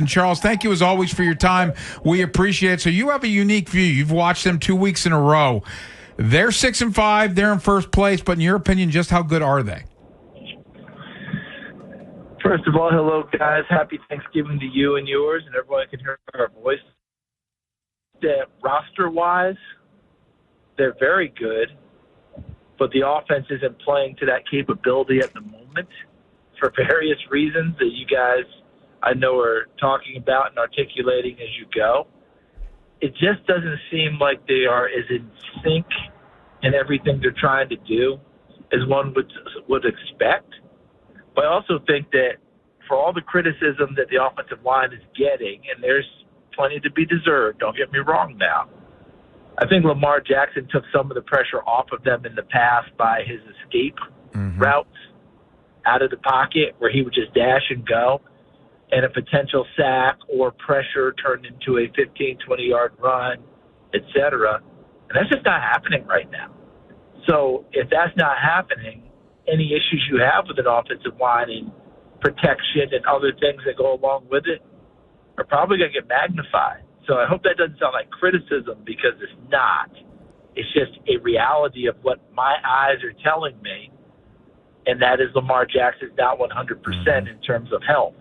And Charles, thank you as always for your time. We appreciate it. So you have a unique view. You've watched them 2 weeks in a row. They're 6-5. They're in first place. But in your opinion, just how good are they? First of all, hello, guys. Happy Thanksgiving to you and yours, and everyone can hear our voice. That roster-wise, they're very good, but the offense isn't playing to that capability at the moment for various reasons that you guys, I know, are talking about and articulating as you go. It just doesn't seem like they are as in sync in everything they're trying to do as one would expect. But I also think that for all the criticism that the offensive line is getting, and there's plenty to be deserved, don't get me wrong now, I think Lamar Jackson took some of the pressure off of them in the past by his escape routes out of the pocket where he would just dash and go, and a potential sack or pressure turned into a 15, 20-yard run, etc. And that's just not happening right now. So if that's not happening, any issues you have with an offensive line and protection and other things that go along with it are probably going to get magnified. So I hope that doesn't sound like criticism, because it's not. It's just a reality of what my eyes are telling me, and that is Lamar Jackson's not 100% in terms of health.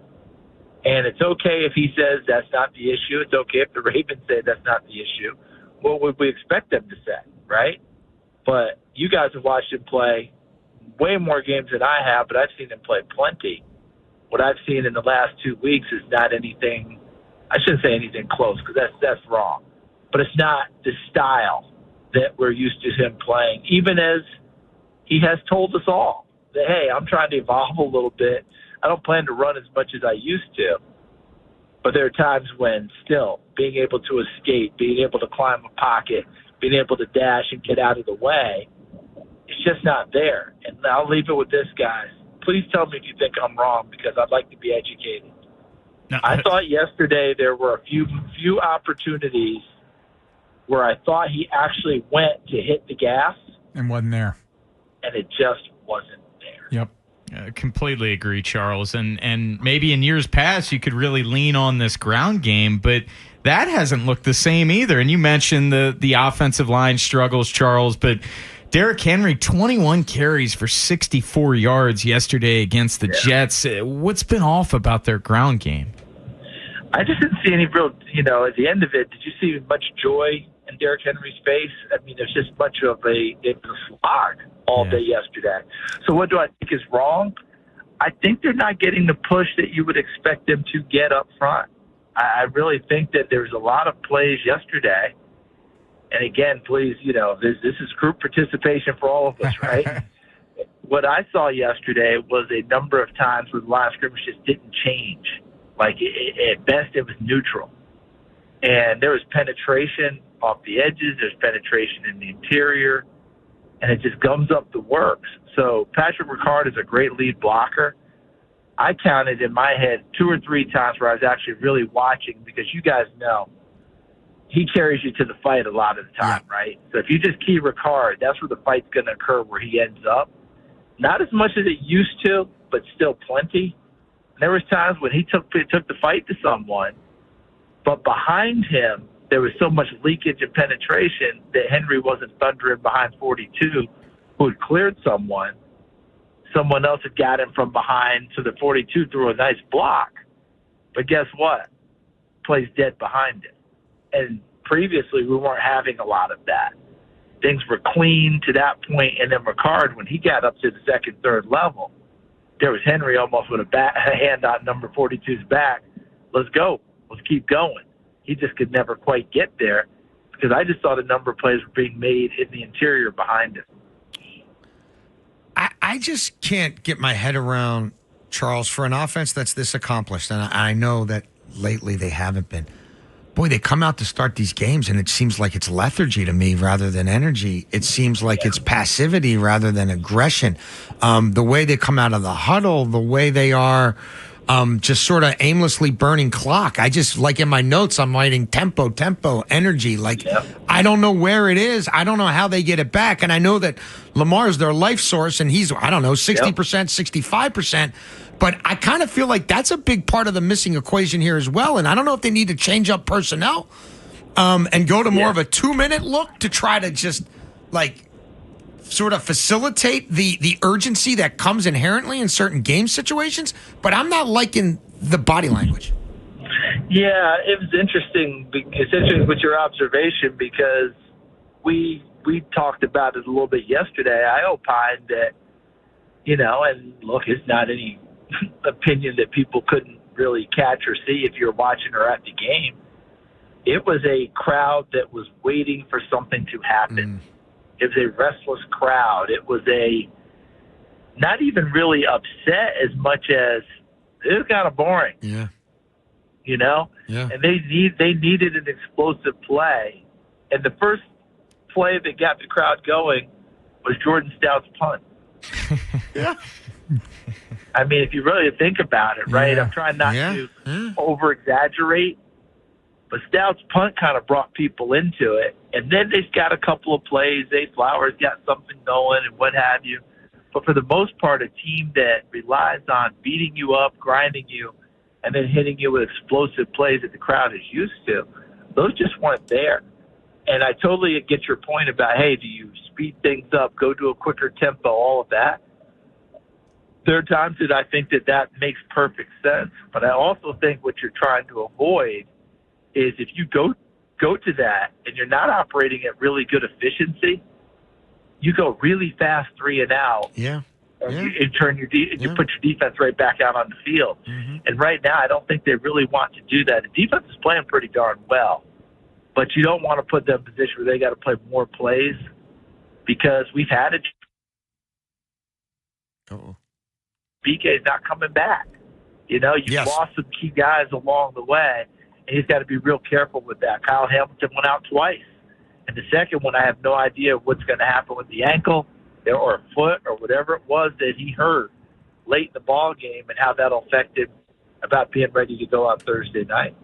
And it's okay if he says that's not the issue. It's okay if the Ravens say that's not the issue. What would we expect them to say, right? But you guys have watched him play way more games than I have, but I've seen him play plenty. What I've seen in the last 2 weeks is not anything – I shouldn't say anything close, because that's wrong. But it's not the style that we're used to him playing, even as he has told us all that, hey, I'm trying to evolve a little bit. I don't plan to run as much as I used to. But there are times when still being able to escape, being able to climb a pocket, being able to dash and get out of the way, it's just not there. And I'll leave it with this, guys. Please tell me if you think I'm wrong, because I'd like to be educated. No. I thought yesterday there were a few opportunities where I thought he actually went to hit the gas. And wasn't there. And it just wasn't there. Yep. Completely agree, Charles. And maybe in years past you could really lean on this ground game, but that hasn't looked the same either. And you mentioned the offensive line struggles, Charles, but Derrick Henry, 21 carries for 64 yards yesterday against the Jets. What's been off about their ground game? I just didn't see any real, at the end of it, did you see much joy in Derrick Henry's face? I mean, there's just much of a slog all day yesterday. So what do I think is wrong? I think they're not getting the push that you would expect them to get up front. I really think that there's a lot of plays yesterday. And again, please, this is group participation for all of us, right? What I saw yesterday was a number of times where the line of scrimmage just didn't change. Like, at best, it was neutral. And there was penetration off the edges. There's penetration in the interior. And it just gums up the works. So Patrick Ricard is a great lead blocker. I counted in my head 2 or 3 times where I was actually really watching, because you guys know he carries you to the fight a lot of the time, right? So if you just key Ricard, that's where the fight's going to occur, where he ends up. Not as much as it used to, but still plenty. And there was times when he took the fight to someone, but behind him there was so much leakage and penetration that Henry wasn't thundering behind 42, who had cleared someone. Someone else had got him from behind, so the 42 threw a nice block. But guess what? Plays dead behind it. And previously, we weren't having a lot of that. Things were clean to that point, and then Ricard, when he got up to the second, third level, there was Henry almost with a hand on number 42's back. Let's go. Let's keep going. He just could never quite get there, because I just saw the number of plays were being made in the interior behind him. I just can't get my head around, Charles, for an offense that's this accomplished, and I know that lately they haven't been. Boy, they come out to start these games, and it seems like it's lethargy to me rather than energy. It seems like it's passivity rather than aggression. The way they come out of the huddle, the way they are just sort of aimlessly burning clock. I just, like in my notes, I'm writing tempo, energy. Like, I don't know where it is. I don't know how they get it back. And I know that Lamar is their life source, and he's, 60%, 65%. But I kind of feel like that's a big part of the missing equation here as well. And I don't know if they need to change up personnel and go to more of a 2-minute look to try to just sort of facilitate the urgency that comes inherently in certain game situations. But I'm not liking the body language. Yeah, it was interesting. It's interesting with your observation because we talked about it a little bit yesterday. I opined that, and look, it's not any opinion that people couldn't really catch or see if you're watching or at the game. It was a crowd that was waiting for something to happen. It was a restless crowd. It was not even really upset as much as it was kind of boring. Yeah. Yeah. And they needed an explosive play. And the first play that got the crowd going was Jordan Stout's punt. Yeah. I mean, if you really think about it, right? Yeah. I'm trying not to over-exaggerate, but Stout's punt kind of brought people into it. And then they've got a couple of plays. Flowers got something going and what have you. But for the most part, a team that relies on beating you up, grinding you, and then hitting you with explosive plays that the crowd is used to, those just weren't there. And I totally get your point about, hey, do you speed things up, go to a quicker tempo, all of that. There are times that I think that makes perfect sense. But I also think what you're trying to avoid is if you go to that and you're not operating at really good efficiency, you go really fast 3 and out. Yeah. And you put your defense right back out on the field. Mm-hmm. And right now, I don't think they really want to do that. The defense is playing pretty darn well, but you don't want to put them in a position where they got to play more plays because we've had it. BK's not coming back. You've lost some key guys along the way, and he's got to be real careful with that. Kyle Hamilton went out twice. And the second one, I have no idea what's going to happen with the ankle or a foot or whatever it was that he hurt late in the ball game and how that affected about being ready to go out Thursday night.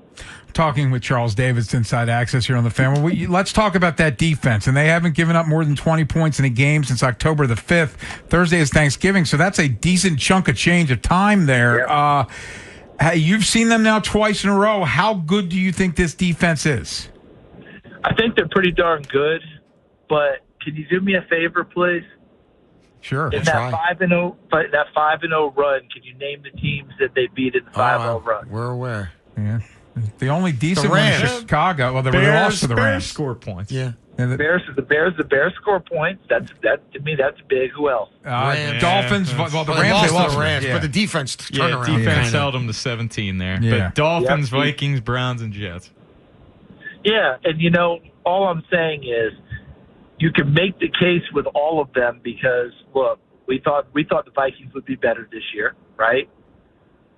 Talking with Charles Davis, Inside Access here on the Fan. Let's talk about that defense. And they haven't given up more than 20 points in a game since October the 5th. Thursday is Thanksgiving, so that's a decent chunk of change of time there. Yep. You've seen them now twice in a row. How good do you think this defense is? I think they're pretty darn good, but can you do me a favor, please? Sure. In that 5-0 run, can you name the teams that they beat in the 5-0 run? We're aware. Yeah. The only decent one is Chicago. Well, they lost to the Rams. Score points. Yeah. The Bears score points. That to me, that's big. Who else? Dolphins. Well, the Rams, they lost to the Rams, but the defense turned around. Defense held them to 17 there. Yeah. But Dolphins, Vikings, Browns, and Jets. Yeah, and all I'm saying is you can make the case with all of them because look, we thought the Vikings would be better this year, right?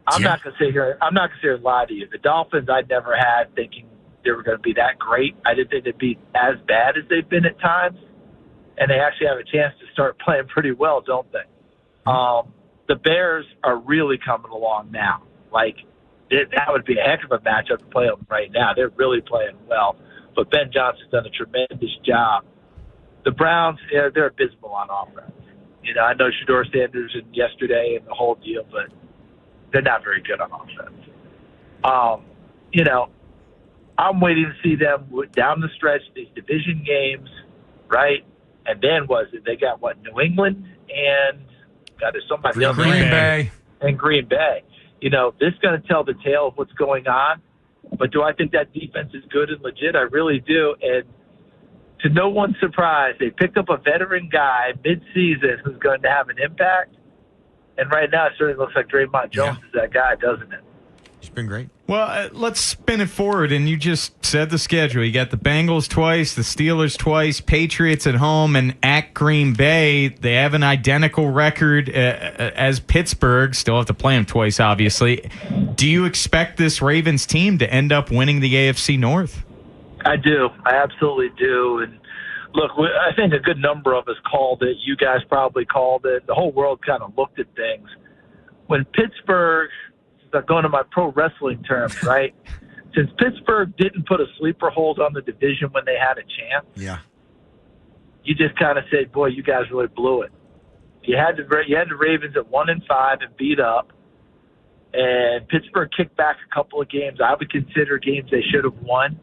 I'm not gonna sit here and lie to you. The Dolphins I never had thinking they were going to be that great. I didn't think they'd be as bad as they've been at times, and they actually have a chance to start playing pretty well, don't they? The Bears are really coming along now. That would be a heck of a matchup to play them right now. They're really playing well. But Ben Johnson's done a tremendous job. The Browns, they're abysmal on offense. I know Shedeur Sanders and yesterday and the whole deal, but they're not very good on offense. I'm waiting to see them down the stretch, these division games, right? And then they got New England and there's somebody else. Green Bay. And Green Bay. This is going to tell the tale of what's going on. But do I think that defense is good and legit? I really do. And to no one's surprise, they picked up a veteran guy mid-season who's going to have an impact. And right now, it certainly looks like Draymond Jones is that guy, doesn't it? He's been great. Well, let's spin it forward. And you just said the schedule. You got the Bengals twice, the Steelers twice, Patriots at home, and at Green Bay. They have an identical record as Pittsburgh. Still have to play them twice, obviously. Do you expect this Ravens team to end up winning the AFC North? I do. I absolutely do. And look, I think a good number of us called it. You guys probably called it. The whole world kind of looked at things. When Pittsburgh, going to my pro wrestling terms, right? Since Pittsburgh didn't put a sleeper hold on the division when they had a chance, you just kind of said, boy, you guys really blew it. You had the Ravens at 1-5 and beat up. and Pittsburgh kicked back a couple of games I would consider games they should have won.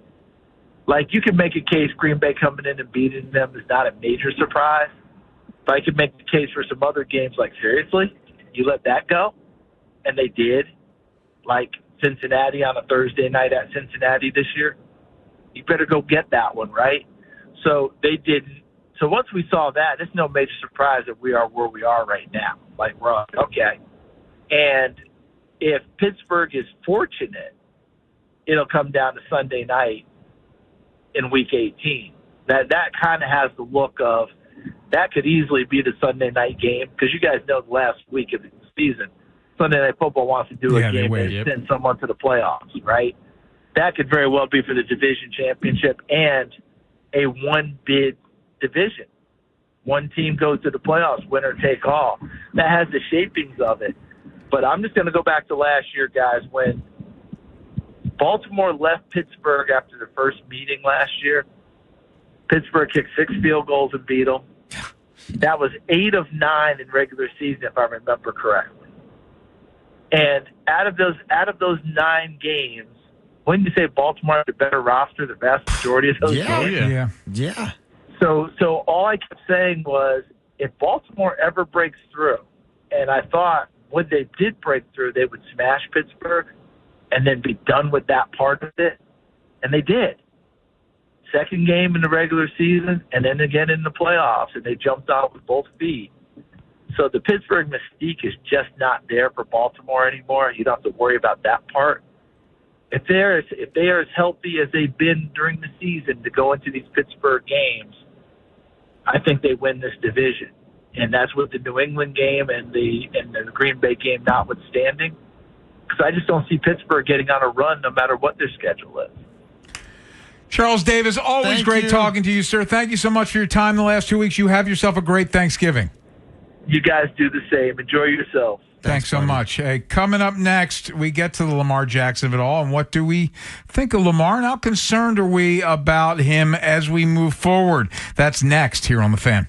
Like, you can make a case Green Bay coming in and beating them is not a major surprise, but I could make the case for some other games like, seriously, you let that go? And they did. Like Cincinnati on a Thursday night at Cincinnati this year. You better go get that one, right? So they didn't. So once we saw that, it's no major surprise that we are where we are right now. Like, we're like, okay. And if Pittsburgh is fortunate, it'll come down to Sunday night in Week 18. That kind of has the look of that could easily be the Sunday night game, because you guys know the last week of the season, Sunday Night Football wants to do a game and send someone to the playoffs, right? That could very well be for the division championship and a one-bid division. One team goes to the playoffs, winner take all. That has the shapings of it. But I'm just going to go back to last year, guys, when Baltimore left Pittsburgh after the first meeting last year. Pittsburgh kicked 6 field goals and beat them. That was 8 of 9 in regular season, if I remember correctly. And out of those 9 games, wouldn't you say Baltimore had a better roster the vast majority of those games? Yeah. So all I kept saying was, if Baltimore ever breaks through, and I thought when they did break through, they would smash Pittsburgh and then be done with that part of it. And they did. Second game in the regular season, and then again in the playoffs, and they jumped out with both feet. So the Pittsburgh mystique is just not there for Baltimore anymore. You don't have to worry about that part. If they are as healthy as they've been during the season to go into these Pittsburgh games, I think they win this division. And that's with the New England game and the Green Bay game notwithstanding. Because I just don't see Pittsburgh getting on a run no matter what their schedule is. Charles Davis, always great talking to you, sir. Thank you so much for your time the last 2 weeks. You have yourself a great Thanksgiving. You guys do the same. Enjoy yourselves. Thanks so much. Hey, coming up next, we get to the Lamar Jackson of it all. And what do we think of Lamar? And how concerned are we about him as we move forward? That's next here on The Fan.